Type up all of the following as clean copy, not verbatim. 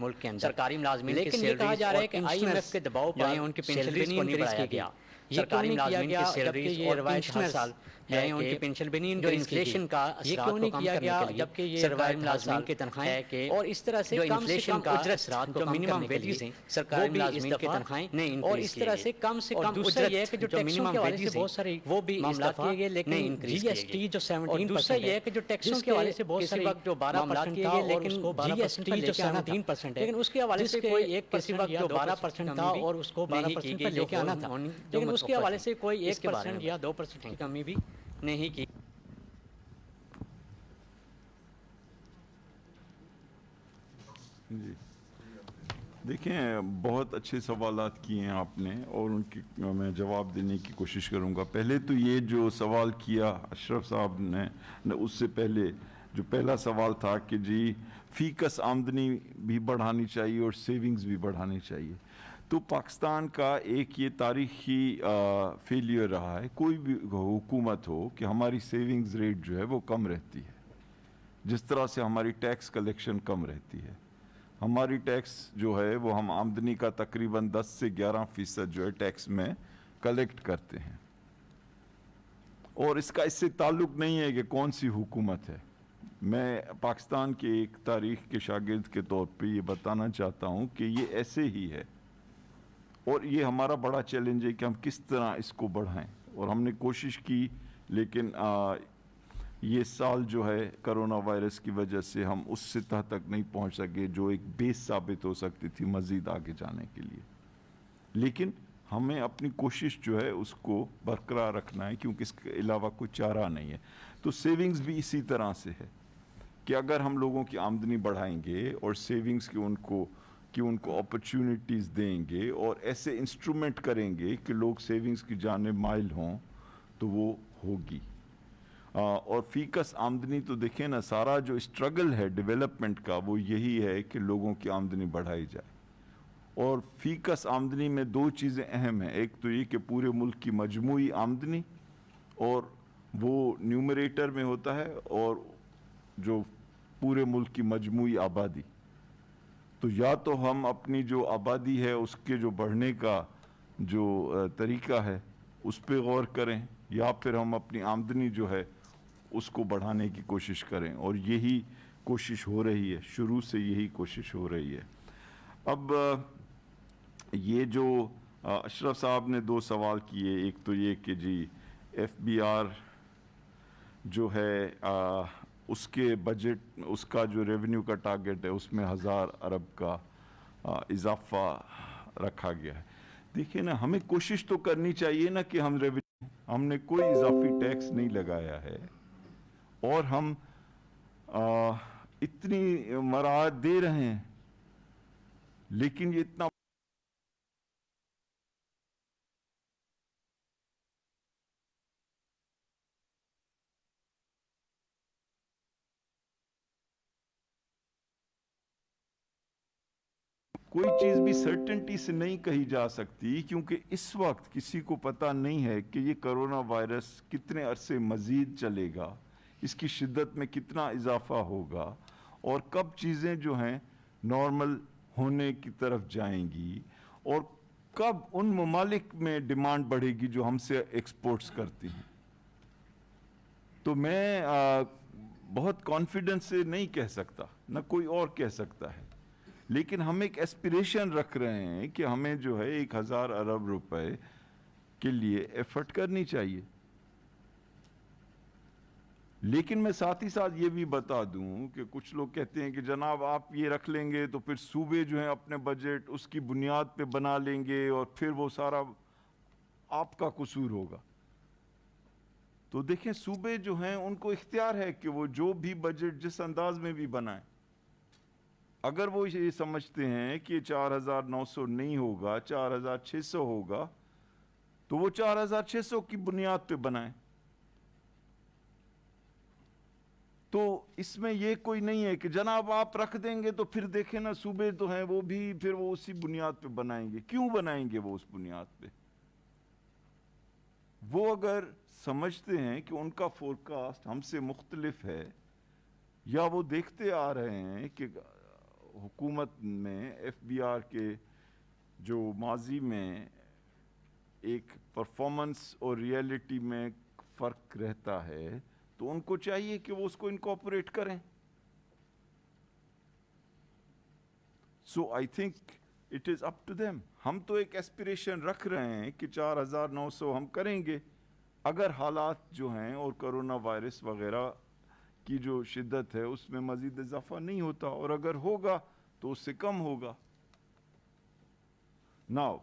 ملک کے اندر سرکاری ملازمین کی سیلریز، لیکن یہ کہا جا رہا ہے کہ آئی ایم ایف کے دباؤ پر ان کی سیلریز کو نہیں بڑھایا گیا. سرکاری ملازمین کی سیلریز اور پینشنرز جو ہیں ان کی پینشن بھی نہیں انکریز کی گئی. کا اثرات کو کم کرنے کے لیے جبکہ یہ سرکاری ملازمین کی تنخواہیں اور اس طرح سے کم سے کم اثرات کو منیمم ویلیوز ہیں سرکاری ملازمین کی تنخواہیں نہیں انکریز کی گئی. اور اس طرح سے کم سے کم دوسرا یہ ہے کہ جو ٹیکسوں کے حوالے سے بہت سارے وہ بھی معاملات کیے گئے لیکن جی ایس ٹی جو 17% دوسرا یہ ہے کہ جو ٹیکسوں کے حوالے سے بہت سارے وقت جو 12% تھا لیکن جی ایس ٹی جو 17% ہے لیکن اس کے حوالے سے کوئی ایک کسی وقت جو 12% تھا اور اس کو 12% پر لے کے آنا تھا لیکن اس کے حوالے سے کوئی 1% یا 2% کی کمی بھی نہیں کی. جی دیکھیں بہت اچھے سوالات کیے ہیں آپ نے اور ان کی میں جواب دینے کی کوشش کروں گا. پہلے تو یہ جو سوال کیا اشرف صاحب نے اس سے پہلے جو پہلا سوال تھا کہ جی فی کس آمدنی بھی بڑھانی چاہیے اور سیونگز بھی بڑھانی چاہیے. تو پاکستان کا ایک یہ تاریخی فیلیئر رہا ہے کوئی بھی حکومت ہو کہ ہماری سیونگز ریٹ جو ہے وہ کم رہتی ہے جس طرح سے ہماری ٹیکس کلیکشن کم رہتی ہے. ہماری ٹیکس جو ہے وہ ہم آمدنی کا تقریباً 10 سے 11% جو ہے ٹیکس میں کلیکٹ کرتے ہیں اور اس کا اس سے تعلق نہیں ہے کہ کون سی حکومت ہے. میں پاکستان کے ایک تاریخ کے شاگرد کے طور پہ یہ بتانا چاہتا ہوں کہ یہ ایسے ہی ہے اور یہ ہمارا بڑا چیلنج ہے کہ ہم کس طرح اس کو بڑھائیں اور ہم نے کوشش کی لیکن یہ سال جو ہے کرونا وائرس کی وجہ سے ہم اس سطح تک نہیں پہنچ سکے جو ایک بیس ثابت ہو سکتی تھی مزید آگے جانے کے لیے. لیکن ہمیں اپنی کوشش جو ہے اس کو برقرار رکھنا ہے کیونکہ اس کے علاوہ کوئی چارہ نہیں ہے. تو سیونگز بھی اسی طرح سے ہے کہ اگر ہم لوگوں کی آمدنی بڑھائیں گے اور سیونگز کی ان کو اپرچونٹیز دیں گے اور ایسے انسٹرومنٹ کریں گے کہ لوگ سیونگز کی جانب مائل ہوں تو وہ ہوگی. اور فی کس آمدنی تو دیکھیں نا سارا جو اسٹرگل ہے ڈیولپمنٹ کا وہ یہی ہے کہ لوگوں کی آمدنی بڑھائی جائے. اور فی کس آمدنی میں دو چیزیں اہم ہیں. ایک تو یہ کہ پورے ملک کی مجموعی آمدنی اور وہ نیومریٹر میں ہوتا ہے اور جو پورے ملک کی مجموعی آبادی. تو یا تو ہم اپنی جو آبادی ہے اس کے جو بڑھنے کا جو طریقہ ہے اس پہ غور کریں یا پھر ہم اپنی آمدنی جو ہے اس کو بڑھانے کی کوشش کریں اور یہی کوشش ہو رہی ہے شروع سے یہی کوشش ہو رہی ہے. اب یہ جو اشرف صاحب نے دو سوال کیے ایک تو یہ کہ جی ایف بی آر جو ہے اس کے بجٹ اس کا جو ریونیو کا ٹارگٹ ہے اس میں 1000 ارب کا اضافہ رکھا گیا ہے. دیکھیں نا ہمیں کوشش تو کرنی چاہیے نا کہ ہم نے کوئی اضافی ٹیکس نہیں لگایا ہے اور ہم اتنی مراعات دے رہے ہیں لیکن یہ اتنا کوئی چیز بھی سرٹنٹی سے نہیں کہی جا سکتی کیونکہ اس وقت کسی کو پتہ نہیں ہے کہ یہ کرونا وائرس کتنے عرصے مزید چلے گا اس کی شدت میں کتنا اضافہ ہوگا اور کب چیزیں جو ہیں نارمل ہونے کی طرف جائیں گی اور کب ان ممالک میں ڈیمانڈ بڑھے گی جو ہم سے ایکسپورٹس کرتی ہیں. تو میں بہت کانفیڈنس سے نہیں کہہ سکتا نہ کوئی اور کہہ سکتا ہے لیکن ہم ایک ایسپیریشن رکھ رہے ہیں کہ ہمیں جو ہے 1000 ارب روپے کے لیے ایفرٹ کرنی چاہیے. لیکن میں ساتھ ہی ساتھ یہ بھی بتا دوں کہ کچھ لوگ کہتے ہیں کہ جناب آپ یہ رکھ لیں گے تو پھر صوبے جو ہیں اپنے بجٹ اس کی بنیاد پہ بنا لیں گے اور پھر وہ سارا آپ کا قصور ہوگا. تو دیکھیں صوبے جو ہیں ان کو اختیار ہے کہ وہ جو بھی بجٹ جس انداز میں بھی بنائیں. اگر وہ یہ سمجھتے ہیں کہ 4900 نہیں ہوگا 4600 ہوگا تو وہ 4600 کی بنیاد پہ بنائیں. تو اس میں یہ کوئی نہیں ہے کہ جناب آپ رکھ دیں گے تو پھر دیکھیں نا صوبے تو ہیں وہ بھی پھر وہ اسی بنیاد پہ بنائیں گے. کیوں بنائیں گے وہ اس بنیاد پہ؟ وہ اگر سمجھتے ہیں کہ ان کا فورکاسٹ ہم سے مختلف ہے یا وہ دیکھتے آ رہے ہیں کہ حکومت میں ایف بی آر کے جو ماضی میں ایک پرفارمنس اور ریئلٹی میں فرق رہتا ہے تو ان کو چاہیے کہ وہ اس کو انکارپوریٹ کریں. So I think it is up to them. ہم تو ایک ایسپریشن رکھ رہے ہیں کہ 4,900 ہم کریں گے اگر حالات جو ہیں اور کرونا وائرس وغیرہ کی جو شدت ہے اس میں مزید اضافہ نہیں ہوتا, اور اگر ہوگا تو اس سے کم ہوگا. ناؤ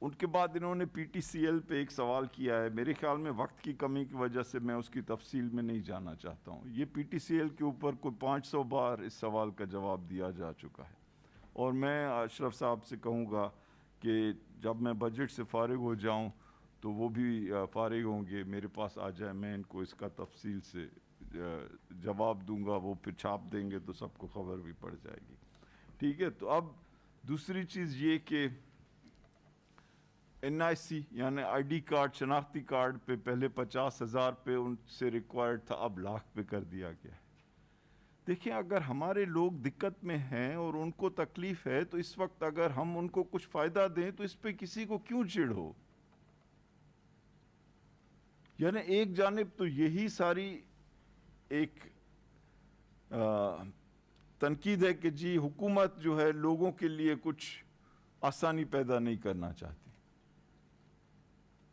ان کے بعد انہوں نے پی ٹی سی ایل پہ ایک سوال کیا ہے. میرے خیال میں وقت کی کمی کی وجہ سے میں اس کی تفصیل میں نہیں جانا چاہتا ہوں. یہ پی ٹی سی ایل کے اوپر کوئی 500 بار اس سوال کا جواب دیا جا چکا ہے, اور میں اشرف صاحب سے کہوں گا کہ جب میں بجٹ سے فارغ ہو جاؤں تو وہ بھی فارغ ہوں گے, میرے پاس آ جائیں, میں ان کو اس کا تفصیل سے جواب دوں گا. وہ پھر چھاپ دیں گے تو سب کو خبر بھی پڑ جائے گی. ٹھیک ہے. تو اب دوسری چیز یہ کہ این آئی سی یعنی آئی ڈی کارڈ, شناختی کارڈ پہ پہلے 50,000 پہ ان سے ریکوائرڈ تھا, اب 1,00,000 پہ کر دیا گیا ہے. دیکھیں اگر ہمارے لوگ دقت میں ہیں اور ان کو تکلیف ہے تو اس وقت اگر ہم ان کو کچھ فائدہ دیں تو اس پہ کسی کو کیوں چڑ ہو. یعنی ایک جانب تو یہی ساری ایک تنقید ہے کہ جی حکومت جو ہے لوگوں کے لیے کچھ آسانی پیدا نہیں کرنا چاہتی.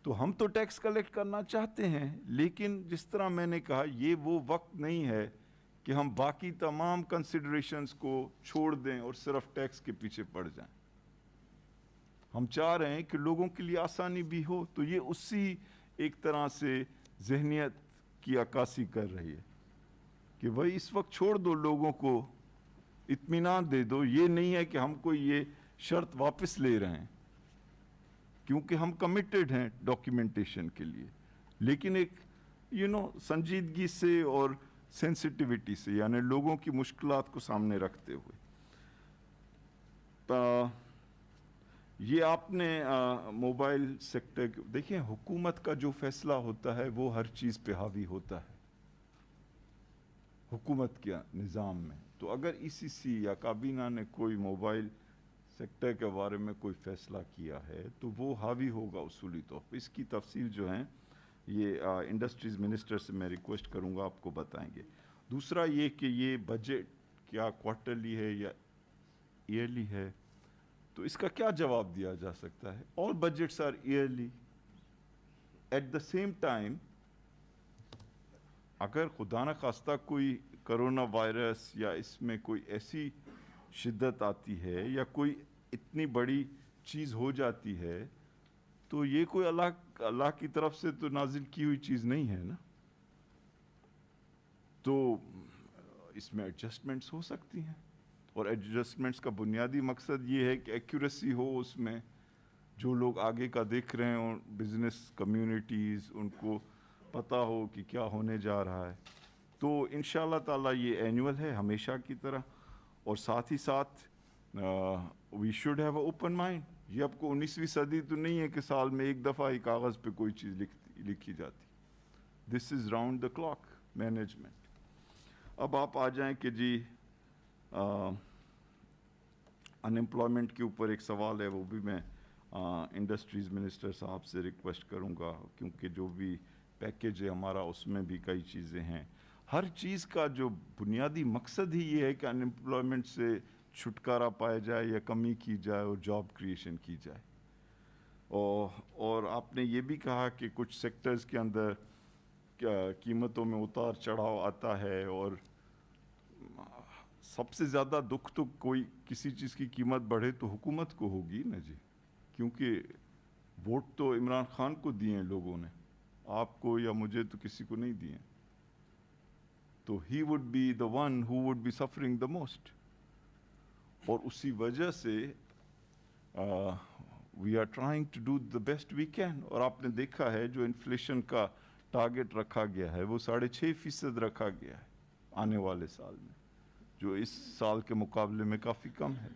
تو ہم تو ٹیکس کلیکٹ کرنا چاہتے ہیں, لیکن جس طرح میں نے کہا یہ وہ وقت نہیں ہے کہ ہم باقی تمام کنسیڈریشنز کو چھوڑ دیں اور صرف ٹیکس کے پیچھے پڑ جائیں. ہم چاہ رہے ہیں کہ لوگوں کے لیے آسانی بھی ہو. تو یہ اسی ایک طرح سے ذہنیت کی عکاسی کر رہی ہے کہ بھائی اس وقت چھوڑ دو, لوگوں کو اطمینان دے دو. یہ نہیں ہے کہ ہم کو یہ شرط واپس لے رہے ہیں کیونکہ ہم کمیٹڈ ہیں ڈاکیومنٹیشن کے لیے, لیکن ایک سنجیدگی سے اور سینسٹیوٹی سے, یعنی لوگوں کی مشکلات کو سامنے رکھتے ہوئے. یہ آپ نے موبائل سیکٹر دیکھیں, حکومت کا جو فیصلہ ہوتا ہے وہ ہر چیز پہ حاوی ہوتا ہے حکومت کے نظام میں. تو اگر ای سی سی یا کابینہ نے کوئی موبائل سیکٹر کے بارے میں کوئی فیصلہ کیا ہے تو وہ حاوی ہوگا اصولی طور پہ. اس کی تفصیل جو ہیں یہ انڈسٹریز منسٹر سے میں ریکویسٹ کروں گا, آپ کو بتائیں گے. دوسرا یہ کہ یہ بجٹ کیا کوارٹرلی ہے یا ایئرلی ہے, تو اس کا کیا جواب دیا جا سکتا ہے. All budgets are early. At the same time اگر خدا نخواستہ کوئی کرونا وائرس یا اس میں کوئی ایسی شدت آتی ہے یا کوئی اتنی بڑی چیز ہو جاتی ہے تو یہ کوئی اللہ کی طرف سے تو نازل کی ہوئی چیز نہیں ہے نا. تو اس میں ایڈجسٹمنٹس ہو سکتی ہیں, اور ایڈجسٹمنٹس کا بنیادی مقصد یہ ہے کہ ایکیوریسی ہو اس میں. جو لوگ آگے کا دیکھ رہے ہیں, بزنس کمیونٹیز, ان کو پتہ ہو کہ کیا ہونے جا رہا ہے. تو انشاءاللہ تعالیٰ یہ اینول ہے ہمیشہ کی طرح, اور ساتھ ہی ساتھ we should have a open mind. یہ آپ کو 19ویں صدی تو نہیں ہے کہ سال میں ایک دفعہ ہی کاغذ پہ کوئی چیز لکھی جاتی. دس از راؤنڈ دا کلاک مینجمنٹ. اب آپ آ جائیں کہ جی انمپلائمنٹ کے اوپر ایک سوال ہے, وہ بھی میں انڈسٹریز منسٹر صاحب سے ریکویسٹ کروں گا, کیونکہ جو بھی پیکیج ہے ہمارا اس میں بھی کئی چیزیں ہیں. ہر چیز کا جو بنیادی مقصد ہی یہ ہے کہ انمپلائمنٹ سے چھٹکارا پایا جائے یا کمی کی جائے اور جاب کریشن کی جائے. اور آپ نے یہ بھی کہا کہ کچھ سیکٹرز کے اندر قیمتوں میں اتار چڑھاؤ آتا ہے, اور سب سے زیادہ دکھ تو کوئی کسی چیز کی قیمت بڑھے تو حکومت کو ہوگی نا جی, کیونکہ ووٹ تو عمران خان کو دیے ہیں لوگوں نے, آپ کو یا مجھے تو کسی کو نہیں دیے. تو he would be the one who would be suffering the most. اور اسی وجہ سے we are trying to do the best we can. اور آپ نے دیکھا ہے جو انفلیشن کا ٹارگٹ رکھا گیا ہے وہ 6.5% رکھا گیا ہے آنے والے سال میں, جو اس سال کے مقابلے میں کافی کم ہے.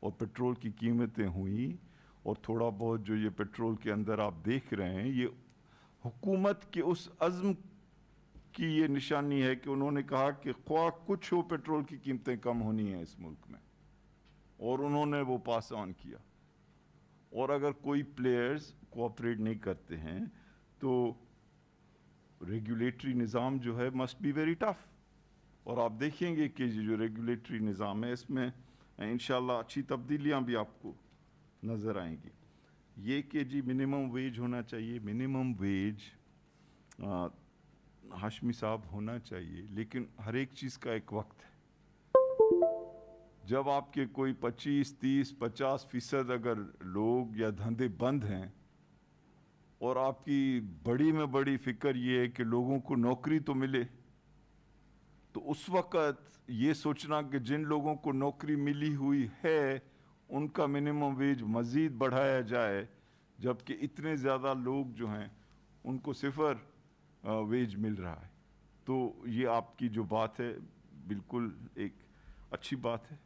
اور پیٹرول کی قیمتیں ہوئیں, اور تھوڑا بہت جو یہ پیٹرول کے اندر آپ دیکھ رہے ہیں, یہ حکومت کے اس عزم کی یہ نشانی ہے کہ انہوں نے کہا کہ خواہ کچھ ہو پیٹرول کی قیمتیں کم ہونی ہیں اس ملک میں، اور انہوں نے وہ پاس آن کیا. اور اگر کوئی پلیئرز کوآپریٹ نہیں کرتے ہیں تو ریگولیٹری نظام جو ہے مسٹ بی ویری ٹف. اور آپ دیکھیں گے کہ جو ریگولیٹری نظام ہے اس میں انشاءاللہ اچھی تبدیلیاں بھی آپ کو نظر آئیں گی. یہ کہ جی منیمم ویج ہونا چاہیے، منیمم ویج ہاشمی صاحب ہونا چاہیے، لیکن ہر ایک چیز کا ایک وقت ہے. جب آپ کے کوئی 25, 30, 50% اگر لوگ یا دھندے بند ہیں اور آپ کی بڑی میں بڑی فکر یہ ہے کہ لوگوں کو نوکری تو ملے، تو اس وقت یہ سوچنا کہ جن لوگوں کو نوکری ملی ہوئی ہے ان کا منیمم ویج مزید بڑھایا جائے، جبکہ اتنے زیادہ لوگ جو ہیں ان کو صفر ویج مل رہا ہے. تو یہ آپ کی جو بات ہے بالکل ایک اچھی بات ہے،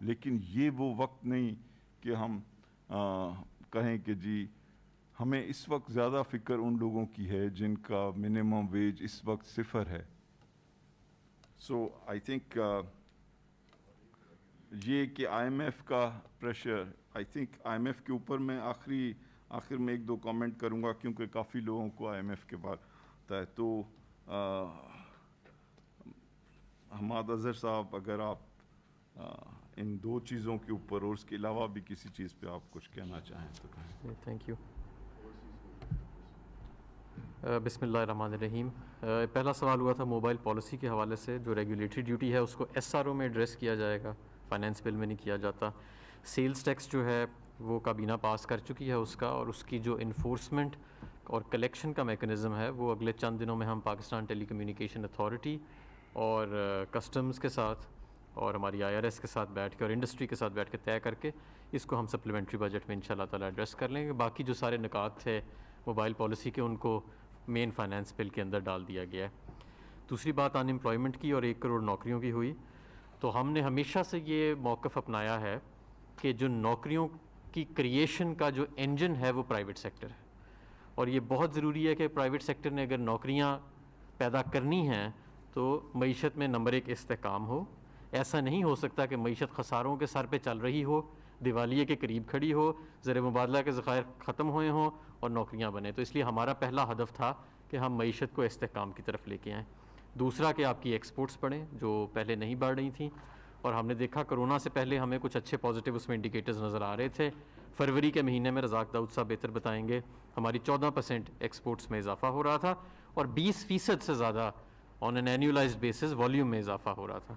لیکن یہ وہ وقت نہیں کہ ہم کہیں کہ جی ہمیں اس وقت زیادہ فکر ان لوگوں کی ہے جن کا منیمم ویج اس وقت صفر ہے. سو آئی تھنک یہ کہ آئی ایم ایف کا pressure, I think I M F کے اوپر میں آخر میں 1-2 کامنٹ کروں گا کیونکہ کافی لوگوں کو آئی ایم ایف کے بعد ہے. تو حماد اظہر صاحب اگر آپ ان 2 چیزوں کے اوپر اور اس کے علاوہ بھی کسی چیز پہ آپ کچھ کہنا چاہیں تو کہیں. Thank you. بسم اللہ الرحمن الرحیم. پہلا سوال ہوا تھا موبائل پالیسی کے حوالے سے. جو ریگولیٹری ڈیوٹی ہے اس کو ایس آر او میں ایڈریس کیا جائے گا، فائنینس بل میں نہیں کیا جاتا. سیلز ٹیکس جو ہے وہ کابینہ پاس کر چکی ہے اس کا، اور اس کی جو انفورسمنٹ اور کلیکشن کا میکنزم ہے وہ اگلے چند دنوں میں ہم پاکستان ٹیلی کمیونیکیشن اتھارٹی اور کسٹمز کے ساتھ اور ہماری آئی آر ایس کے ساتھ بیٹھ کے اور انڈسٹری کے ساتھ بیٹھ کے طے کر کے اس کو ہم سپلیمنٹری بجٹ میں انشاءاللہ تعالیٰ ایڈریس کر لیں گے. باقی جو سارے نکات تھے موبائل پالیسی کے ان کو مین فائنینس بل کے اندر ڈال دیا گیا ہے. دوسری بات ان امپلائمنٹ کی اور 1 کروڑ نوکریوں کی ہوئی. تو ہم نے ہمیشہ سے یہ موقف اپنایا ہے کہ جو نوکریوں کی کریشن کا جو انجن ہے وہ پرائیویٹ سیکٹر ہے، اور یہ بہت ضروری ہے کہ پرائیویٹ سیکٹر نے اگر نوکریاں پیدا کرنی ہیں تو معیشت میں نمبر 1 استحکام ہو. ایسا نہیں ہو سکتا کہ معیشت خساروں کے سر پہ چل رہی ہو، دیوالیے کے قریب کھڑی ہو، زر مبادلہ کے ذخائر ختم ہوئے ہوں اور نوکریاں بنیں. تو اس لیے ہمارا پہلا ہدف تھا کہ ہم معیشت کو استحکام کی طرف لے کے آئیں. دوسرا کہ آپ کی ایکسپورٹس بڑھیں جو پہلے نہیں بڑھ رہی تھیں، اور ہم نے دیکھا کرونا سے پہلے ہمیں کچھ اچھے پازیٹیو اس میں انڈیکیٹرز نظر آ رہے تھے. فروری کے مہینے میں رزاق داؤد صاحب بہتر بتائیں گے، ہماری 14% ایکسپورٹس میں اضافہ ہو رہا تھا اور 20% سے زیادہ آن این اینیولائزڈ بیسس والیوم میں اضافہ ہو رہا تھا.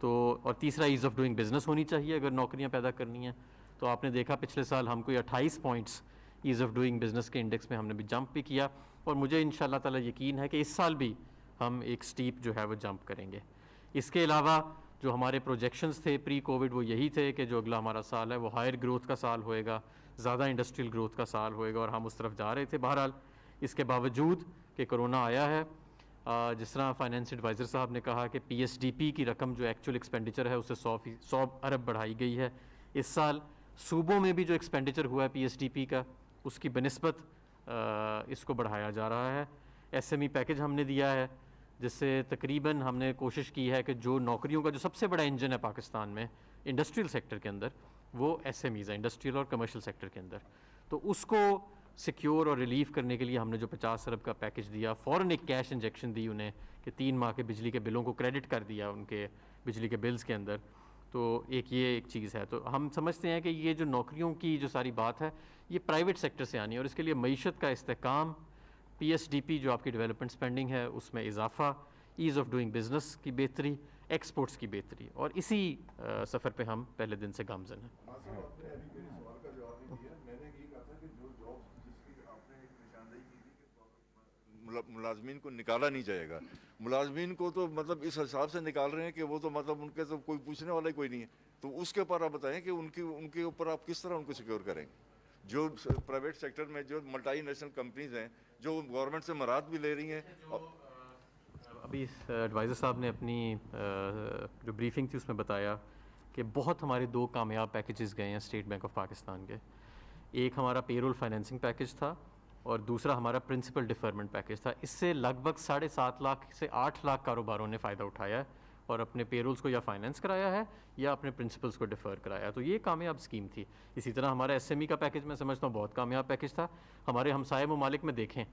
تو اور تیسرا ایز آف ڈوئنگ بزنس ہونی چاہیے اگر نوکریاں پیدا کرنی ہیں. تو آپ نے دیکھا پچھلے سال ہم کو 28 points as of doing business کے انڈیکس میں ہم نے بھی جمپ بھی کیا، اور مجھے انشاءاللہ تعالیٰ یقین ہے کہ اس سال بھی ہم ایک سٹیپ جو ہے وہ جمپ کریں گے. اس کے علاوہ جو ہمارے پروجیکشنز تھے پری کووڈ وہ یہی تھے کہ جو اگلا ہمارا سال ہے وہ ہائر گروتھ کا سال ہوئے گا، زیادہ انڈسٹریل گروتھ کا سال ہوئے گا، اور ہم اس طرف جا رہے تھے. بہرحال اس کے باوجود کہ کرونا آیا ہے، جس طرح فائنینس ایڈوائزر صاحب نے کہا کہ پی ایس ڈی پی کی رقم جو ایکچوئل ایکسپینڈیچر ہے اسے 100 ارب بڑھائی گئی ہے. اس سال صوبوں میں بھی جو ایکسپینڈیچر ہوا ہے پی ایس ڈی پی کا اس کی بنسبت اس کو بڑھایا جا رہا ہے. ایس ایم ای پیکج ہم نے دیا ہے جس سے تقریباً ہم نے کوشش کی ہے کہ جو نوکریوں کا جو سب سے بڑا انجن ہے پاکستان میں انڈسٹریل سیکٹر کے اندر وہ ایس ایم ایز ہے، انڈسٹریل اور کمرشل سیکٹر کے اندر. تو اس کو سیکیور اور ریلیف کرنے کے لیے ہم نے جو 50 ارب کا پیکج دیا، فوراً ایک کیش انجیکشن دی انہیں کہ 3 ماہ کے بجلی کے بلوں کو کریڈٹ کر دیا ان کے بجلی کے بلز کے اندر. تو یہ ایک چیز ہے. تو ہم سمجھتے ہیں کہ یہ جو نوکریوں کی جو ساری بات ہے یہ پرائیویٹ سیکٹر سے آنی ہے، اور اس کے لیے معیشت کا استحکام، پی ایس ڈی پی جو آپ کی ڈیولپمنٹ سپینڈنگ ہے اس میں اضافہ، ایز آف ڈوئنگ بزنس کی بہتری، ایکسپورٹس کی بہتری، اور اسی سفر پہ ہم پہلے دن سے گامزن ہیں. ملازمین کو نکالا نہیں جائے گا. ملازمین کو تو مطلب اس حساب سے نکال رہے ہیں کہ وہ تو مطلب ان کے تو کوئی پوچھنے والا ہی کوئی نہیں ہے. تو اس کے اوپر آپ بتائیں کہ ان کے اوپر آپ کس طرح ان کو سیکیور کریں گے. جو پرائیویٹ سیکٹر میں جو ملٹی نیشنل کمپنیز ہیں جو گورنمنٹ سے مراد بھی لے رہی ہیں. ابھی ایڈوائزر صاحب نے اپنی جو بریفنگ تھی اس میں بتایا کہ بہت ہمارے 2 کامیاب پیکیجز گئے ہیں اسٹیٹ بینک آف پاکستان کے. ایک ہمارا پے رول فائنینسنگ پیکج تھا اور دوسرا ہمارا پرنسپل ڈیفرمنٹ پیکج تھا. اس سے لگ بھگ 7.5 لاکھ سے 8 لاکھ کاروباروں نے فائدہ اٹھایا ہے اور اپنے پے رولز کو یا فائنینس کرایا ہے یا اپنے پرنسپلس کو ڈیفر کرایا ہے. تو یہ کامیاب اسکیم تھی. اسی طرح ہمارا ایس ایم ای کا پیکج میں سمجھتا ہوں بہت کامیاب پیکج تھا. ہمارے ہمسائے ممالک میں دیکھیں,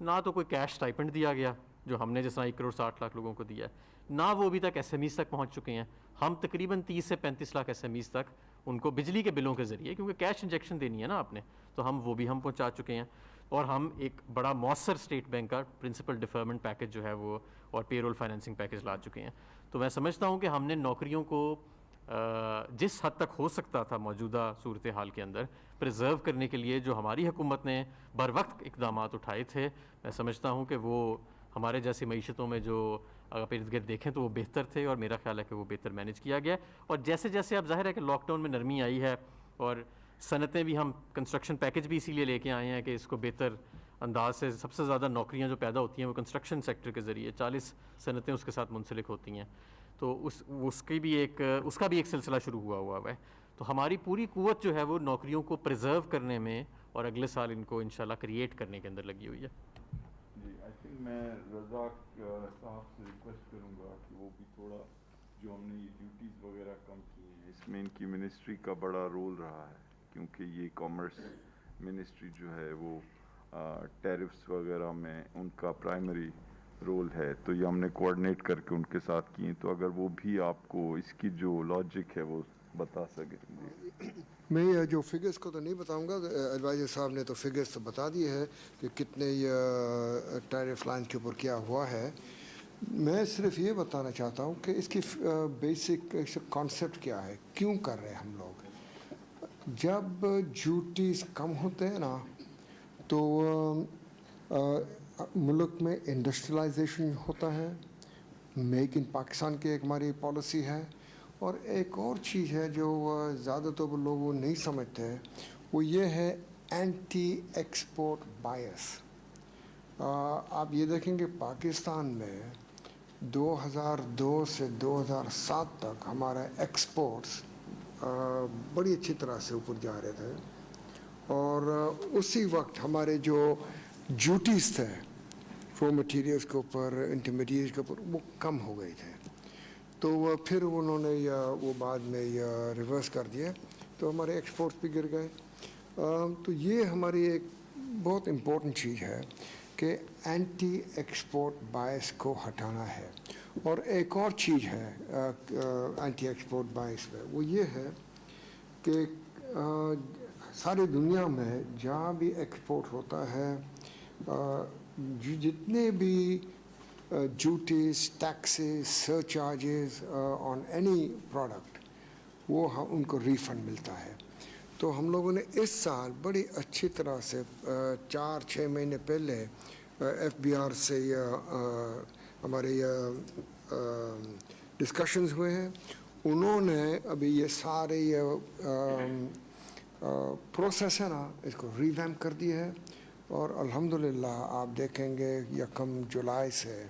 نہ تو کوئی کیش اسٹائپنڈ دیا گیا جو ہم نے جس طرح 1 کروڑ 60 لاکھ لوگوں کو دیا ہے, نہ وہ ابھی تک ایس ایم ایز تک پہنچ چکے ہیں. ہم تقریباً 30 سے 35 لاکھ ایس ایم ایز تک ان کو بجلی کے بلوں کے ذریعے, کیونکہ کیش انجیکشن دینی ہے نا آپ نے, تو ہم وہ بھی ہم پہنچا چکے ہیں. اور ہم ایک بڑا مؤثر اسٹیٹ بینک کا پرنسپل ڈیفرمنٹ پیکج جو ہے وہ اور پے رول فائنینسنگ پیکج لا چکے ہیں. تو میں سمجھتا ہوں کہ ہم نے نوکریوں کو جس حد تک ہو سکتا تھا موجودہ صورتحال کے اندر پریزرو کرنے کے لیے جو ہماری حکومت نے بر وقت اقدامات اٹھائے تھے, میں سمجھتا ہوں کہ وہ ہمارے جیسی معیشتوں میں جو اگر ارد گرد دیکھیں تو وہ بہتر تھے, اور میرا خیال ہے کہ وہ بہتر مینیج کیا گیا. اور جیسے جیسے اب ظاہر ہے کہ لاک ڈاؤن میں نرمی آئی ہے, اور صنعتیں بھی, ہم کنسٹرکشن پیکج بھی اسی لیے لے کے آئے ہیں کہ اس کو بہتر انداز سے, سب سے زیادہ نوکریاں جو پیدا ہوتی ہیں وہ کنسٹرکشن سیکٹر کے ذریعے, 40 صنعتیں اس کے ساتھ منسلک ہوتی ہیں, تو اس کا بھی ایک سلسلہ شروع ہوا ہے. تو ہماری پوری قوت جو ہے وہ نوکریوں کو پریزرو کرنے میں اور اگلے سال ان کو انشاءاللہ کریٹ کرنے کے اندر لگی ہوئی ہے. جی, آئی تھنک میں رزاق صاحب سے ریکویسٹ کروں گا کہ وہ بھی تھوڑا, جو ہم نے یہ ڈیوٹیز وغیرہ کم کی ہیں اس میں ان کی منسٹری کا بڑا رول رہا ہے, کیونکہ یہ کامرس منسٹری جو ہے وہ ٹیرفس وغیرہ میں ان کا پرائمری رول ہے, تو یہ ہم نے کوآرڈینیٹ کر کے ان کے ساتھ کیے, تو اگر وہ بھی آپ کو اس کی جو لاجک ہے وہ بتا سکیں. میں جو فگرز کو تو نہیں بتاؤں گا, ایڈوائزر صاحب نے تو فگرز تو بتا دی ہے کہ کتنے ٹیرف لائن کے اوپر کیا ہوا ہے. میں صرف یہ بتانا چاہتا ہوں کہ اس کی بیسک کانسیپٹ کیا ہے, کیوں کر رہے ہیں ہم لوگ. جب ڈیوٹیز کم ہوتے ہیں نا تو ملک میں انڈسٹریلائزیشن ہوتا ہے, میک ان پاکستان کی ایک ہماری پالیسی ہے. اور ایک اور چیز ہے جو زیادہ تر لوگ نہیں سمجھتے, وہ یہ ہے اینٹی ایکسپورٹ بائس. آپ یہ دیکھیں کہ پاکستان میں 2002 سے 2007 تک ہمارا ایکسپورٹس بڑی اچھی طرح سے اوپر جا رہے تھے, اور اسی وقت ہمارے جو ڈیوٹیز تھے رو مٹیریلس کے اوپر, انٹرمیڈیٹ کے اوپر, وہ کم ہو گئے تھے. تو پھر انہوں نے وہ بعد میں ریورس کر دیا, تو ہمارے ایکسپورٹس بھی گر گئے. تو یہ ہماری ایک بہت امپورٹنٹ چیز ہے کہ اینٹی ایکسپورٹ بائس کو ہٹانا ہے. اور ایک اور چیز ہے اینٹی ایکسپورٹ بائس میں, وہ یہ ہے کہ ساری دنیا میں جہاں بھی ایکسپورٹ ہوتا ہے, جتنے بھی duties, taxes, surcharges on any product, وہ ان کو ریفنڈ ملتا ہے. تو ہم لوگوں نے اس سال بڑی اچھی طرح سے 4-6 مہینے پہلے ایف بی آر سے ہمارے ڈسکشنز ہوئے ہیں. انہوں نے ابھی یہ سارے پروسیس ہے نا, اس کو ریویمپ کر دیا ہے. اور الحمدللہ آپ دیکھیں گے 1 جولائی سے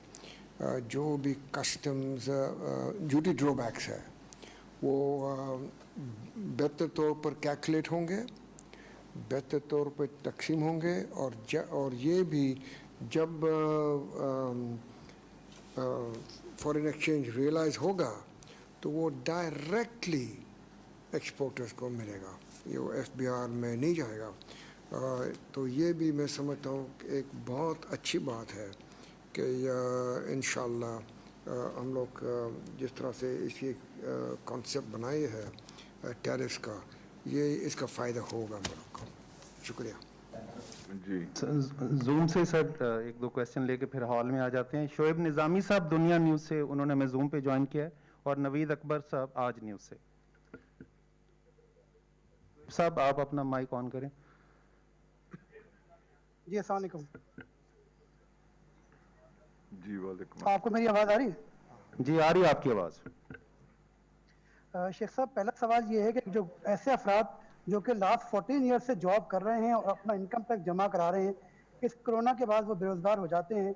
جو بھی کسٹمز ڈیوٹی ڈرو بیکس ہے وہ بہتر طور پر کیلکولیٹ ہوں گے, بہتر طور پر تقسیم ہوں گے. اور یہ بھی جب فارن ایکسچینج ریئلائز ہوگا تو وہ ڈائریکٹلی ایکسپورٹرز کو ملے گا, یہ ایف بی آر میں نہیں جائے گا. تو یہ بھی میں سمجھتا ہوں کہ ایک بہت اچھی بات ہے کہ انشاءاللہ ہم لوگ جس طرح سے اس کی کانسیپٹ بنائی ہے ٹیرفس کا, یہ اس کا فائدہ ہوگا ہم لوگ کو. شکریہ. جی زوم سے سر 1-2 کویسچن لے کے پھر ہال میں آ جاتے ہیں. شعیب نظامی صاحب دنیا نیوز سے, انہوں نے ہمیں زوم پہ جوائن کیا ہے, اور نوید اکبر صاحب آج نیوز سے. صاحب آپ اپنا مائک آن کریں. جی السلام علیکم. جی وعلیکم. آپ کو میری آواز آ رہی ہے؟ جی آ رہی ہے آپ کی آواز. شیخ صاحب پہلا سوال یہ ہے کہ جو ایسے افراد جو کہ لاسٹ 14 ایئر سے جاب کر رہے ہیں اور اپنا انکم ٹیکس جمع کرا رہے ہیں, اس کرونا کے بعد وہ بے روزگار ہو جاتے ہیں,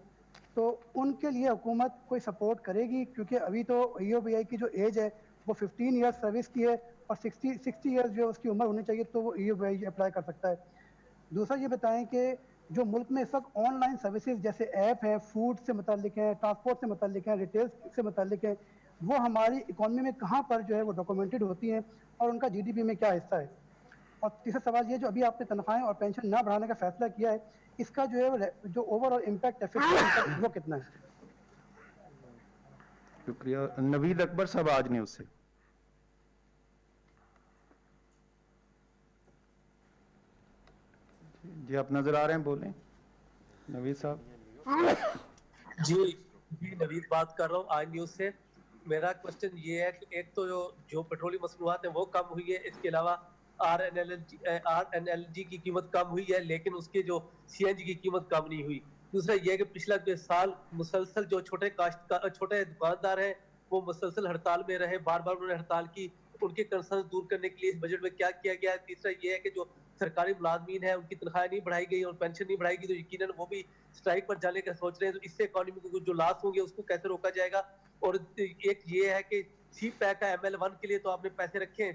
تو ان کے لیے حکومت کوئی سپورٹ کرے گی؟ کیونکہ ابھی تو ای او بی آئی کی جو ایج ہے وہ 15 ایئر سروس کی ہے, اور 60 ایئر جو اس کی عمر ہونی چاہیے تو وہ ای او بی آئی اپلائی کر سکتا ہے. دوسرا یہ بتائیں کہ جو ملک میں اس وقت آن لائن سروسز جیسے ایپ ہیں, فوڈ سے متعلق ہیں, ٹرانسپورٹ سے متعلق ہیں, ریٹیل سے متعلق ہیں, وہ ہماری اکانومی میں کہاں پر جو ہے وہ ڈاکومنٹڈ ہوتی ہیں اور ان کا جی ڈی پی میں کیا حصہ ہے. اور تیسرا سوال یہ, جو ابھی آپ نے تنخواہیں اور پینشن نہ بڑھانے کا فیصلہ کیا ہے, اس کا جو ہے جو اوور آل امپیکٹ افیکٹ وہ کتنا ہے؟ شکریہ. نوید اکبر صاحب آج نیوز سے. جی آپ نظر آ رہے ہیں, بولیں نوید صاحب. جی نوید بات کر رہا ہوں آج نیوز سے. میرا کوشچن یہ ہے کہ ایک تو جو پیٹرولی مصنوعات ہیں وہ کم ہوئی ہے, اس کے علاوہ آر این ایل جی کی قیمت کم ہوئی ہے, لیکن اس کے جو سی این جی کی قیمت کم نہیں ہوئی. دوسرا یہ کہ پچھلا سال مسلسل جو چھوٹے دکاندار ہیں وہ مسلسل ہڑتال میں رہے, بار بار انہوں نے ہڑتال کی. ان کے کنسرن دور کرنے کے لیے اس بجٹ میں کیا کیا گیا ہے؟ تیسرا یہ ہے کہ جو سرکاری ملازمین ہیں ان کی تنخواہیں نہیں بڑھائی گئی اور پینشن نہیں بڑھائی گئی, تو یقیناً وہ بھی اسٹرائک پر جانے کا سوچ رہے ہیں. تو اس سے اکانومی کو جو لاس ہوں گے اس کو کیسے روکا جائے گا؟ اور ایک یہ ہے کہ سی پیک کا ML1 کے لیے تو آپ نے پیسے رکھے ہیں,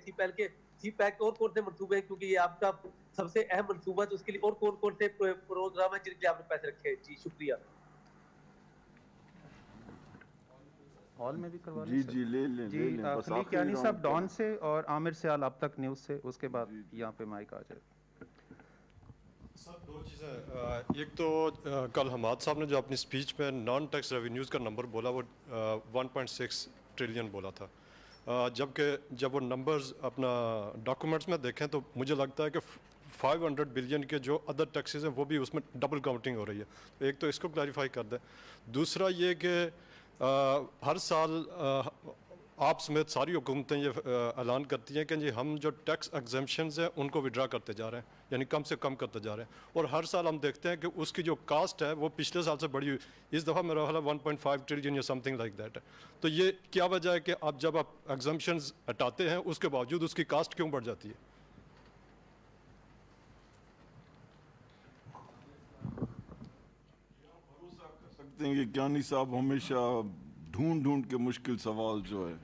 سی پیک اور کون سے منصوبے ہیں, کیونکہ یہ آپ کا سب سے اہم منصوبہ ہے, تو اس کے لیے اور کون کون سے پروگرام ہیں جن کے لیے آپ نے پیسے رکھے ہیں؟ جی شکریہ. ہال میں بھی کروا جی جی لے لیں. جی خلیق یعنی صاحب ڈان سے اور عامر سیال آپ تک نیوز سے, اس کے بعد یہاں پہ مائک آ جائے. سر دو چیزیں, ایک تو کل حماد صاحب نے جو اپنی سپیچ میں نان ٹیکس ریونیوز کا نمبر بولا وہ 1.6 ٹریلین بولا تھا, جبکہ جب وہ نمبرز اپنا ڈاکومنٹس میں دیکھیں تو مجھے لگتا ہے کہ 500 بلین کے جو ادر ٹیکسز ہیں وہ بھی اس میں ڈبل کاؤنٹنگ ہو رہی ہے. ایک تو اس کو کلیریفائی کر دیں. دوسرا یہ کہ ہر سال آپ سمیت ساری حکومتیں یہ اعلان کرتی ہیں کہ جی ہم جو ٹیکس ایگزمپشنز ہیں ان کو وڈرا کرتے جا رہے ہیں, یعنی کم سے کم کرتے جا رہے ہیں, اور ہر سال ہم دیکھتے ہیں کہ اس کی جو کاسٹ ہے وہ پچھلے سال سے بڑی ہوئی. اس دفعہ میرا خیال ہے 1.5 ٹریلین یا سم تھنگ لائک دیٹ ہے. تو یہ کیا وجہ ہے کہ آپ جب آپ ایگزمپشنز ہٹاتے ہیں اس کے باوجود اس کی کاسٹ کیوں بڑھ جاتی ہے؟ سکتے ہیں کہ کیانی صاحب ہمیشہ ڈھونڈ کے مشکل سوال جو ہے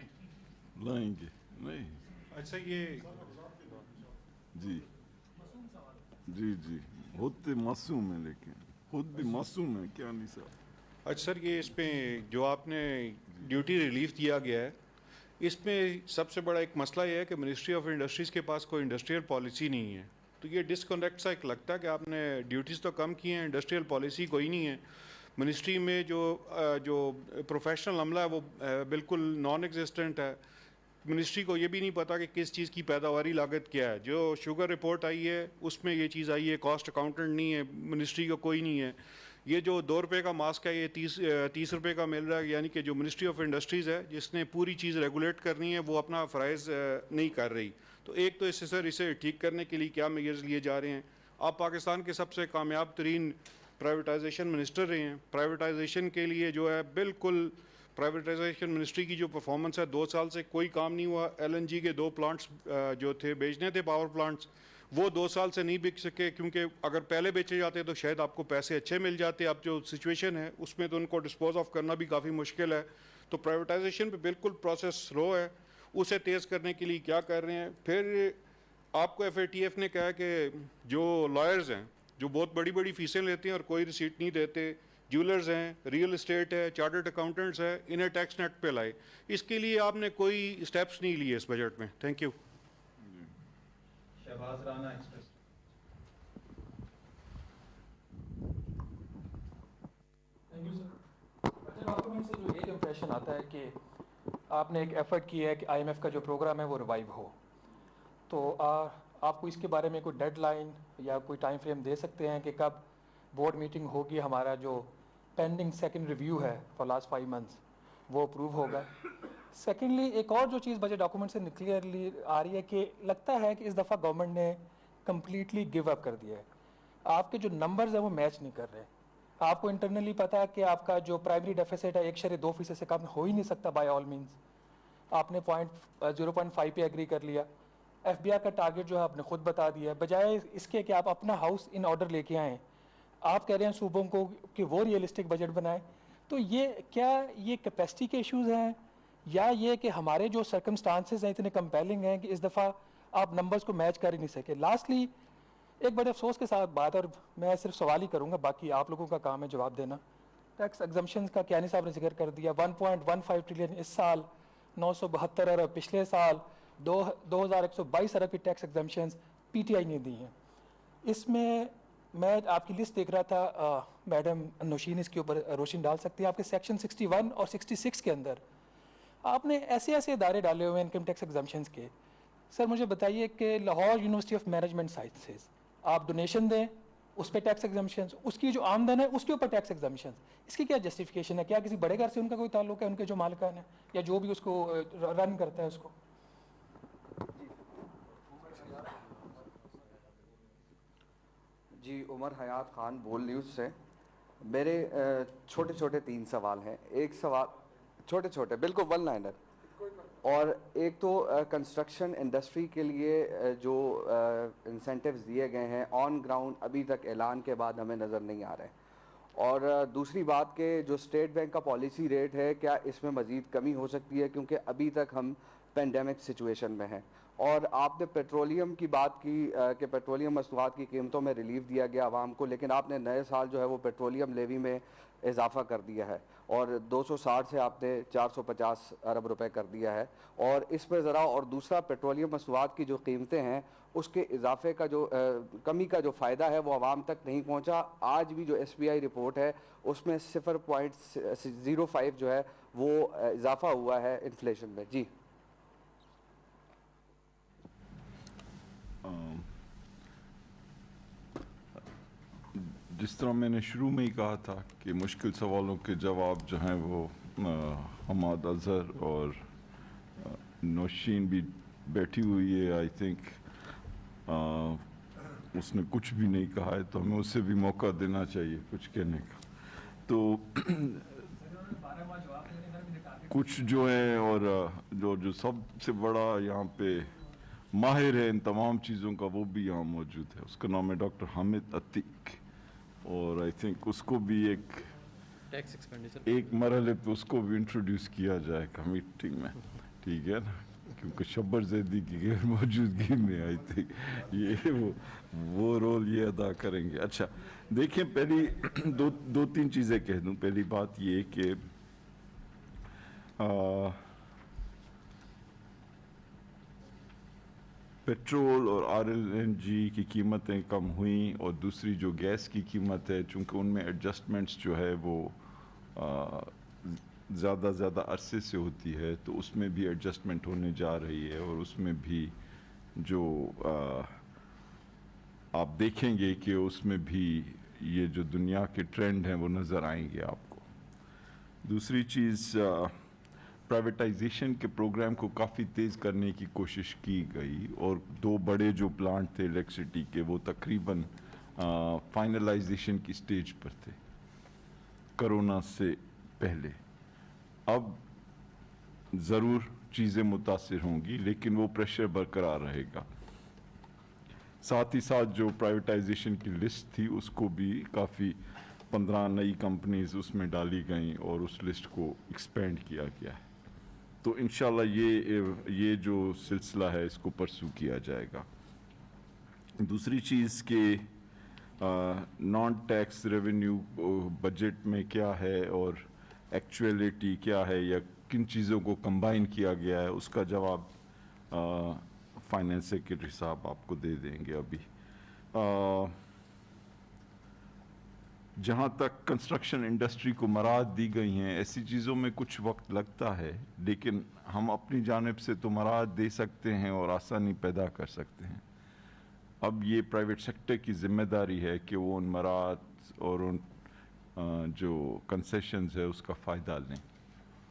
لائیں گے. نہیں اچھا یہ جی جی جی ہوتے معصوم ہیں, لیکن خود بھی معصوم ہیں کیانی صاحب. اچھا سر, یہ اس پہ جو آپ نے ڈیوٹی ریلیف دیا گیا ہے, اس میں سب سے بڑا ایک مسئلہ یہ ہے کہ منسٹری آف انڈسٹریز کے پاس کوئی انڈسٹریل پالیسی نہیں ہے. تو یہ ڈسکنیکٹ سا ایک لگتا ہے کہ آپ نے ڈیوٹیز تو کم کی ہیں, انڈسٹریل پالیسی کوئی نہیں ہے. منسٹری میں جو پروفیشنل عملہ ہے وہ بالکل نان ایگزسٹنٹ ہے. منسٹری کو یہ بھی نہیں پتا کہ کس چیز کی پیداواری لاگت کیا ہے. جو شوگر رپورٹ آئی ہے اس میں یہ چیز آئی ہے, کاسٹ اکاؤنٹنٹ نہیں ہے منسٹری کا, کوئی نہیں ہے. یہ جو 2 روپے کا ماسک ہے یہ 30 روپے کا مل رہا ہے, یعنی کہ جو منسٹری آف انڈسٹریز ہے جس نے پوری چیز ریگولیٹ کرنی ہے وہ اپنا فرائض نہیں کر رہی. تو ایک تو اس سے سر اسے ٹھیک کرنے کے لیے کیا میئرز لیے جا رہے ہیں؟ آپ پاکستان کے سب سے کامیاب ترین پرائیویٹائزیشن منسٹر رہے ہیں. پرائیویٹائزیشن کے لیے جو ہے بالکل پرائیویٹائزیشن منسٹری کی جو پرفارمنس ہے 2 سال سے کوئی کام نہیں ہوا. LNG کے 2 پلانٹس جو تھے بیچنے تھے پاور پلانٹس, وہ 2 سال سے نہیں بک سکے, کیونکہ اگر پہلے بیچے جاتے تو شاید آپ کو پیسے اچھے مل جاتے. اب جو سچویشن ہے اس میں تو ان کو ڈسپوز آف کرنا بھی کافی مشکل ہے. تو پرائیویٹائزیشن پہ بالکل پروسیس سلو ہے, اسے تیز کرنے کے لیے کیا کر رہے ہیں؟ پھر آپ کو FATF نے کہا کہ جو لائرز ہیں جو بہت بڑی بڑی فیسیں لیتے ہیں اور کوئی ریسیٹ نہیں دیتے, جیولرز ہیں, ریئل اسٹیٹ ہے, چارٹرڈ اکاؤنٹنٹس ہیں, انہیں ٹیکس نیٹ پہ لائے. اس کے لیے آپ نے کوئی اسٹیپس نہیں لیے اس بجٹ میں. Thank you. Shahbaz Rana Express. Document سے جو ایک امپریشن آتا ہے کہ آپ نے ایک ایفرٹ کی ہے کہ IMF کا جو پروگرام ہے وہ ریوائیو ہو, تو آپ کو اس کے بارے میں کوئی ڈیڈ لائن یا کوئی ٹائم فریم دے سکتے ہیں کہ کب بورڈ میٹنگ ہوگی, ہمارا جو پینڈنگ سیکنڈ ریویو ہے فار لاسٹ 5 months وہ اپروو ہوگا؟ سیکنڈلی ایک اور جو چیز بجٹ ڈاکومنٹ سے کلیئرلی آ رہی ہے کہ لگتا ہے کہ اس دفعہ گورنمنٹ نے کمپلیٹلی گیو اپ کر دیا ہے. آپ کے جو نمبرز ہیں وہ میچ نہیں کر رہے. آپ کو انٹرنلی پتا ہے کہ آپ کا جو پرائمری ڈیفیسٹ ہے 1.2% سے کم ہو ہی نہیں سکتا بائی آل مینس. آپ نے 0.5 پہ ایگری کر لیا. FBI کا ٹارگیٹ جو ہے آپ نے خود بتا دیا, بجائے اس کے کہ آپ اپنا ہاؤس ان آرڈر لے کے آئیں آپ کہہ رہے ہیں صوبوں کو کہ وہ ریئلسٹک بجٹ بنائیں. تو یہ کیپیسٹی کے ایشوز ہیں یا یہ کہ ہمارے جو سرکمسٹانسز ہیں اتنے کمپیلنگ ہیں کہ اس دفعہ آپ نمبرز کو میچ کر ہی نہیں سکے؟ لاسٹلی ایک بڑے افسوس کے ساتھ بات، اور میں صرف سوال ہی کروں گا، باقی آپ لوگوں کا کام ہے جواب دینا. ٹیکس ایگزمپشنز کا کیانی صاحب نے ذکر کر دیا. 1.15 ٹریلین اس سال، 972 ارب پچھلے سال، 2122 ارب کی ٹیکس ایگزمپشنز پی ٹی آئی نے دی ہیں. اس میں آپ کی لسٹ دیکھ رہا تھا، میڈم نوشین اس کے اوپر روشن ڈال سکتی ہے. آپ کے سیکشن 61 اور 66 کے اندر آپ نے ایسے ادارے ڈالے ہوئے ہیں انکم ٹیکس ایگزمپشنز کے. سر مجھے بتائیے کہ Lahore university of management sciences آپ ڈونیشن دیں، اس پہ ٹیکس ایگزمپشنز، اس کی جو آمدن ہے اس کے اوپر ٹیکس ایگزمپشنز، اس کی کیا جسٹیفیکیشن ہے؟ کیا کسی بڑے گھر سے ان کا کوئی تعلق ہے، ان کے جو مالکان ہیں یا جو بھی اس کو رن کرتا ہے اس کو؟ جی، عمر حیات خان، بول نیوز سے. میرے چھوٹے 3 سوال ہیں. ایک سوال چھوٹے بالکل ون لائنر، اور ایک تو کنسٹرکشن انڈسٹری کے لیے جو انسینٹیوز دیے گئے ہیں آن گراؤنڈ ابھی تک اعلان کے بعد ہمیں نظر نہیں آ رہے. اور دوسری بات کہ جو اسٹیٹ بینک کا پالیسی ریٹ ہے کیا اس میں مزید کمی ہو سکتی ہے، کیونکہ ابھی تک ہم پینڈیمک سچویشن میں ہیں. اور آپ نے پیٹرولیم کی بات کی کہ پیٹرولیم مصنوعات کی قیمتوں میں ریلیف دیا گیا عوام کو، لیکن آپ نے نئے سال جو ہے وہ پیٹرولیم لیوی میں اضافہ کر دیا ہے، اور 260 سے آپ نے 450 ارب روپے کر دیا ہے. اور اس میں ذرا، اور دوسرا پیٹرولیم مصنوعات کی جو قیمتیں ہیں اس کے اضافے کا جو کمی کا جو فائدہ ہے وہ عوام تک نہیں پہنچا. آج بھی جو ایس بی آئی رپورٹ ہے اس میں 0.05 جو ہے وہ اضافہ ہوا ہے انفلیشن میں. جی جس طرح میں نے شروع میں ہی کہا تھا کہ مشکل سوالوں کے جواب جو ہیں وہ حماد اظہر اور نوشین بھی بیٹھی ہوئی ہے. آئی تھنک اس نے کچھ بھی نہیں کہا ہے تو ہمیں اسے بھی موقع دینا چاہیے کچھ کہنے کا. تو کچھ جو ہے، اور جو سب سے بڑا یہاں پہ ماہر ہے ان تمام چیزوں کا وہ بھی یہاں موجود ہے. اس کا نام ہے ڈاکٹر حامد عتیق، اور آئی تھنک اس کو بھی ایک مرحلے پہ اس کو بھی انٹروڈیوس کیا جائے گا میٹنگ میں، ٹھیک ہے نا، کیونکہ شبر زیدی کی غیر موجودگی میں آئی تھنک یہ وہ رول یہ ادا کریں گے. اچھا دیکھیں، پہلی دو تین چیزیں کہہ دوں. پہلی بات یہ کہ پیٹرول اور RLNG کی قیمتیں کم ہوئیں، اور دوسری جو گیس کی قیمت ہے چونکہ ان میں ایڈجسٹمنٹس جو ہے وہ زیادہ عرصے سے ہوتی ہے تو اس میں بھی ایڈجسٹمنٹ ہونے جا رہی ہے، اور اس میں بھی جو آپ دیکھیں گے کہ اس میں بھی یہ جو دنیا کے ٹرینڈ ہیں وہ نظر آئیں گے آپ کو. دوسری چیز، پرائیویٹائزیشن کے پروگرام کو کافی تیز کرنے کی کوشش کی گئی، اور 2 بڑے جو پلانٹ تھے الیکٹرسٹی کے وہ تقریباً فائنلائزیشن کی سٹیج پر تھے کرونا سے پہلے. اب ضرور چیزیں متاثر ہوں گی لیکن وہ پریشر برقرار رہے گا. ساتھ ہی ساتھ جو پرائیویٹائزیشن کی لسٹ تھی اس کو بھی کافی 15 نئی کمپنیز اس میں ڈالی گئیں اور اس لسٹ کو ایکسپینڈ کیا گیا ہے. تو انشاءاللہ یہ جو سلسلہ ہے اس کو پرسو کیا جائے گا. دوسری چیز کہ نان ٹیکس ریونیو بجٹ میں کیا ہے اور ایکچویلٹی کیا ہے یا کن چیزوں کو کمبائن کیا گیا ہے، اس کا جواب فائنینس سیکرٹری صاحب آپ کو دے دیں گے. ابھی جہاں تک کنسٹرکشن انڈسٹری کو مراد دی گئی ہیں، ایسی چیزوں میں کچھ وقت لگتا ہے لیکن ہم اپنی جانب سے تو مراد دے سکتے ہیں اور آسانی پیدا کر سکتے ہیں. اب یہ پرائیویٹ سیکٹر کی ذمہ داری ہے کہ وہ ان مراد اور ان جو کنسیشنز ہے اس کا فائدہ لیں.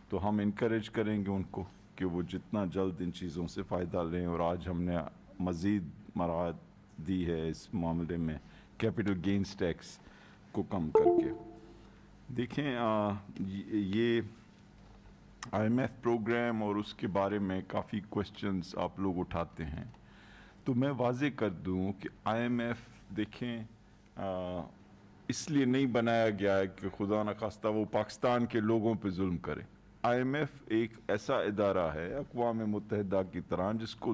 تو ہم انکریج کریں گے ان کو کہ وہ جتنا جلد ان چیزوں سے فائدہ لیں، اور آج ہم نے مزید مراد دی ہے اس معاملے میں کیپٹل گینز ٹیکس کو کم کر کے. دیکھیں یہ IMF پروگرام اور اس کے بارے میں کافی کوسچنز آپ لوگ اٹھاتے ہیں، تو میں واضح کر دوں کہ IMF دیکھیں اس لیے نہیں بنایا گیا ہے کہ خدا نخواستہ وہ پاکستان کے لوگوں پہ ظلم کرے. IMF ایک ایسا ادارہ ہے اقوام متحدہ کی طرح جس کو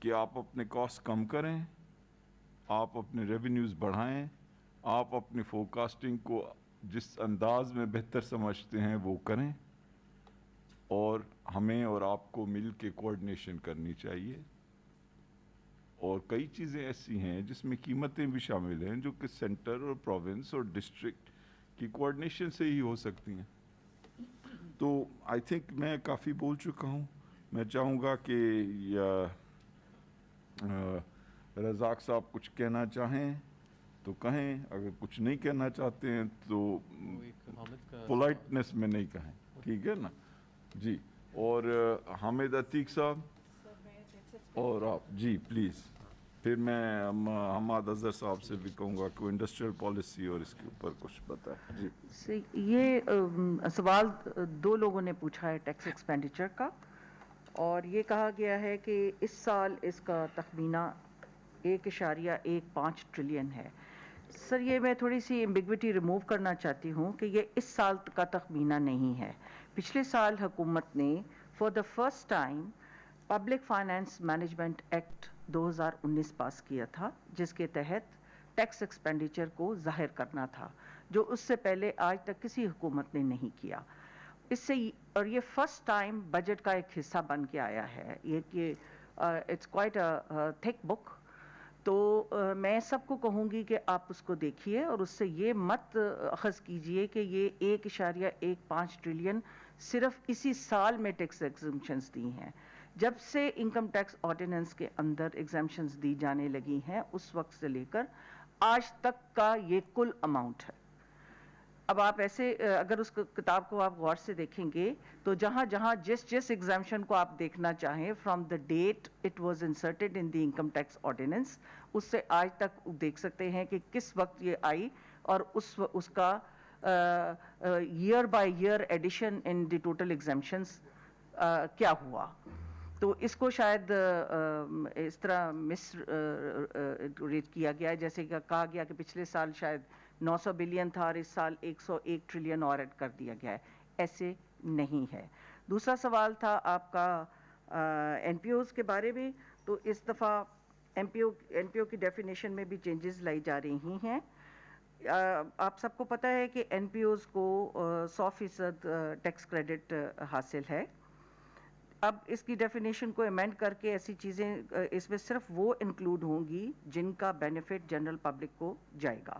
کہ آپ اپنے کاسٹ کم کریں, آپ اپنے ریونیوز بڑھائیں, آپ اپنی فورکاسٹنگ کو جس انداز میں بہتر سمجھتے ہیں وہ کریں, اور ہمیں اور آپ کو مل کے کوآرڈینیشن کرنی چاہیے. اور کئی چیزیں ایسی ہیں جس میں قیمتیں بھی شامل ہیں جو کہ سینٹر اور پروونس اور ڈسٹرکٹ کی کوآرڈینیشن سے ہی ہو سکتی ہیں. تو آئی تھنک میں کافی بول چکا ہوں. میں چاہوں گا کہ رزاق صاحب کچھ کہنا چاہیں تو کہیں, اگر کچھ نہیں کہنا چاہتے ہیں تو پولائٹنس میں نہیں کہیں, ٹھیک ہے نا جی. اور حامد عتیق صاحب اور آپ جی پلیز. پھر میں حماد اظہر صاحب سے بھی کہوں گا کہ وہ انڈسٹریل پالیسی اور اس کے اوپر کچھ بتائیں. جی یہ سوال دو لوگوں نے پوچھا ہے ٹیکس ایکسپینڈیچر کا, اور یہ کہا گیا ہے کہ اس سال اس کا تخمینہ 1.15 ٹریلین ہے. سر یہ میں تھوڑی سی ایمبیگوٹی ریموو کرنا چاہتی ہوں کہ یہ اس سال کا تخمینہ نہیں ہے. پچھلے سال حکومت نے for the first time public finance management act 2019 پاس کیا تھا, جس کے تحت ٹیکس ایکسپینڈیچر کو ظاہر کرنا تھا, جو اس سے پہلے آج تک کسی حکومت نے نہیں کیا. اس سے اور یہ فرسٹ ٹائم بجٹ کا ایک حصہ بن کے آیا ہے. یہ کہ اٹس کوائٹ اے تھک بک. تو میں سب کو کہوں گی کہ آپ اس کو دیکھیے اور اس سے یہ مت اخذ کیجئے کہ یہ 1.15 ٹریلین صرف اسی سال میں ٹیکس ایگزمپشنز دی ہیں. جب سے انکم ٹیکس آرڈیننس کے اندر ایگزمپشنز دی جانے لگی ہیں اس وقت سے لے کر آج تک کا یہ کل اماؤنٹ ہے. اب آپ ایسے اگر اس کتاب کو آپ غور سے دیکھیں گے تو جہاں جہاں جس ایگزامشن کو آپ دیکھنا چاہیں from the date it was inserted in the income tax ordinance, اس سے آج تک دیکھ سکتے ہیں کہ کس وقت یہ آئی اور اس کا year by year addition in the total examinations کیا ہوا. تو اس کو شاید اس طرح مس ریٹ کیا گیا ہے, جیسے کہ کہا گیا کہ پچھلے سال شاید 900 بلین تھا اور اس سال 101 ٹریلین اور ایڈ کر دیا گیا ہے. ایسے نہیں ہے. دوسرا سوال تھا آپ کا این پی اوز کے بارے میں. تو اس دفعہ این پی او کی ڈیفینیشن میں بھی چینجز لائی جا رہی ہیں. آپ سب کو پتہ ہے کہ این پی اوز کو 100% ٹیکس کریڈٹ حاصل ہے. اب اس کی ڈیفینیشن کو ایمینڈ کر کے ایسی چیزیں اس میں صرف وہ انکلوڈ ہوں گی جن کا بینیفٹ جنرل پبلک کو جائے گا.